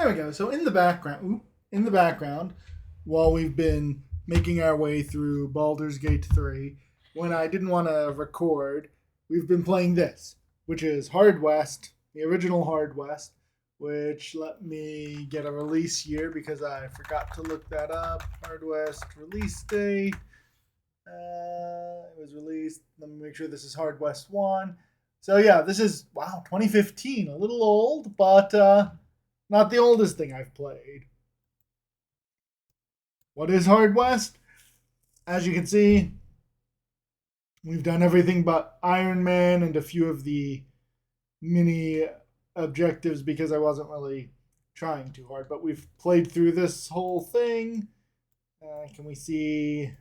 There we go. So in the background, while we've been making our way through Baldur's Gate 3, when I didn't want to record, we've been playing this, which is Hard West, the original Hard West, which let me get a release year because I forgot to look that up. Hard West release date. It was released. Let me make sure this is Hard West 1. So yeah, this is, wow, 2015. A little old, but not the oldest thing I've played. What is Hard West? As you can see, we've done everything but Iron Man and a few of the mini objectives because I wasn't really trying too hard. But we've played through this whole thing. Can we see?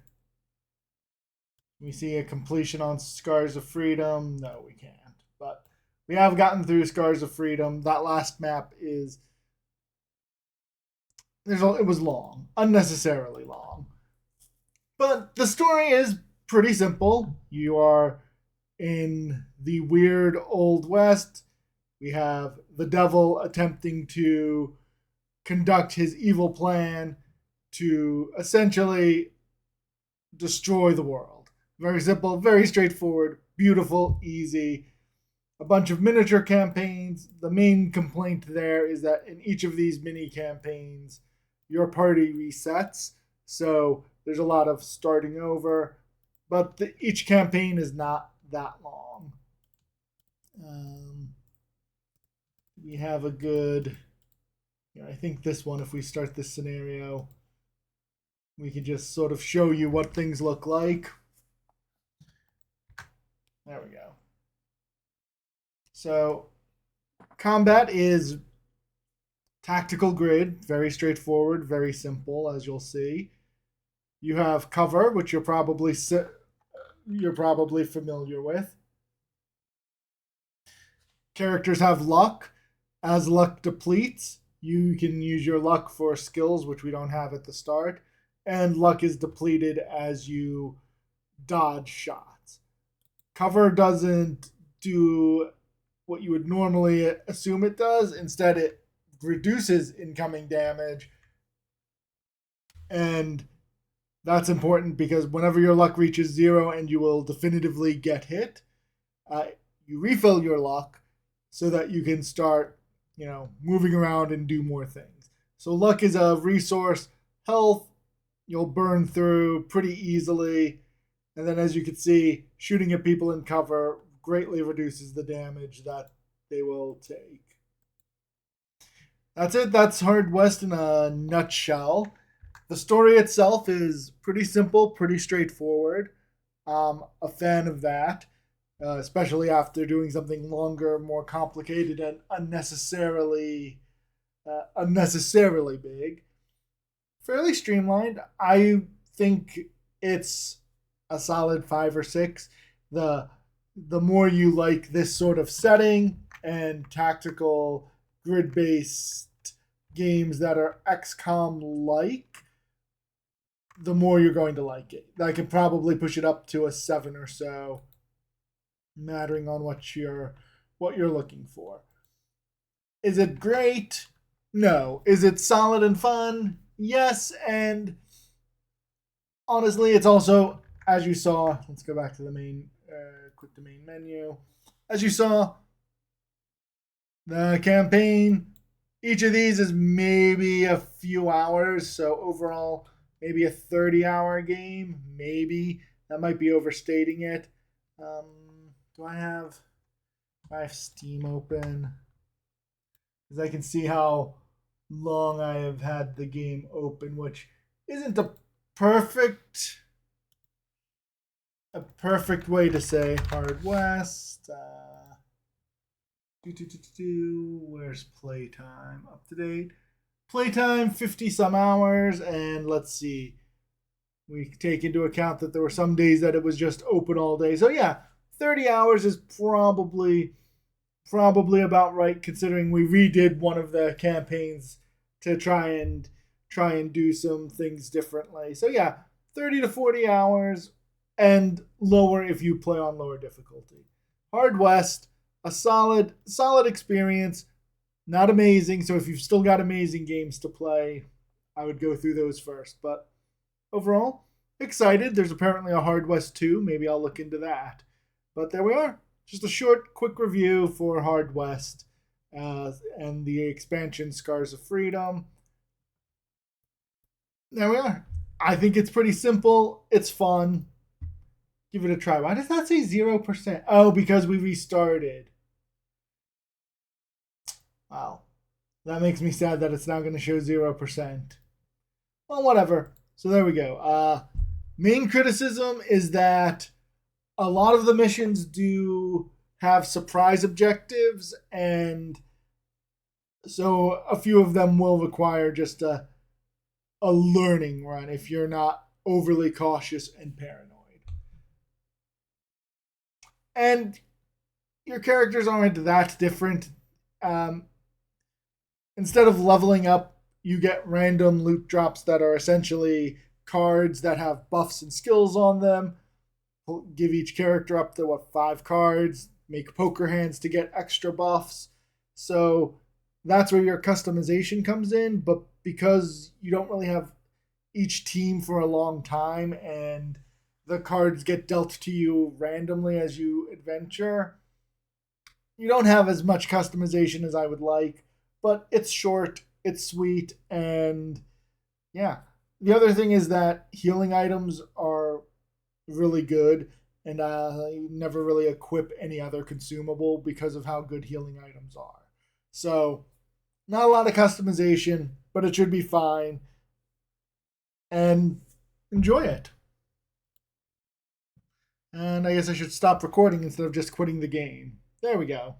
Can we see a completion on Scars of Freedom? No, we can't. But we have gotten through Scars of Freedom. That last map is it was long, unnecessarily long. But the story is pretty simple. You are in the weird Old West. We have the devil attempting to conduct his evil plan to essentially destroy the world. Very simple, very straightforward, beautiful, easy. A bunch of miniature campaigns. The main complaint there is that in each of these mini campaigns, your party resets. So there's a lot of starting over, but each campaign is not that long. We have a good, I think this one, if we start this scenario, we can just sort of show you what things look like. There we go. So combat is tactical grid, very straightforward, very simple, as you'll see. You have cover, which you're probably familiar with. Characters have luck. As luck depletes, you can use your luck for skills, which we don't have at the start, and luck is depleted as you dodge shots. Cover doesn't do what you would normally assume it does. Instead, it reduces incoming damage, and that's important because whenever your luck reaches 0 and you will definitively get hit, you refill your luck so that you can start, moving around and do more things. So luck is a resource. Health, you'll burn through pretty easily. And then as you can see, shooting at people in cover greatly reduces the damage that they will take. That's it. That's Hard West in a nutshell. The story itself is pretty simple, pretty straightforward. A fan of that, especially after doing something longer, more complicated, and unnecessarily big. Fairly streamlined. I think it's a solid 5 or 6. The more you like this sort of setting and tactical grid-based games that are XCOM like, the more you're going to like it. I could probably push it up to a 7 or so, mattering on what you're looking for. Is it great? No. Is it solid and fun? Yes, and honestly, it's also, as you saw, let's go back to the main, click the main menu. As you saw, the campaign, each of these is maybe a few hours, so overall, maybe a 30-hour game, maybe. That might be overstating it. Do I have Steam open? Because I can see how long I have had the game open, which isn't a perfect way to say Hard West. Where's playtime? Up to date. Playtime 50 some hours, and let's see. We take into account that there were some days that it was just open all day. So yeah, 30 hours is probably about right, considering we redid one of the campaigns to try and do some things differently. So yeah, 30 to 40 hours, and lower if you play on lower difficulty. Hard West, a solid experience, Not amazing. So if you've still got amazing games to play, I would go through those first. But overall, excited. There's apparently a Hard West 2. Maybe I'll look into that. But there we are. Just a short, quick review for Hard West and the expansion Scars of Freedom. There we are. I think it's pretty simple. It's fun. Give it a try. Why does that say 0%? Oh, because we restarted. Wow. That makes me sad that it's now going to show 0%. Well, whatever. So there we go. Main criticism is that a lot of the missions do have surprise objectives, and so a few of them will require just a learning run if you're not overly cautious and paranoid. And your characters aren't that different. Um, Instead of leveling up, you get random loot drops that are essentially cards that have buffs and skills on them. Give each character up to 5 cards. Make poker hands to get extra buffs. So that's where your customization comes in. But because you don't really have each team for a long time and the cards get dealt to you randomly as you adventure, you don't have as much customization as I would like, but it's short, it's sweet, and yeah. The other thing is that healing items are really good, and you never really equip any other consumable because of how good healing items are. So, not a lot of customization, but it should be fine, and enjoy it. And I guess I should stop recording instead of just quitting the game. There we go.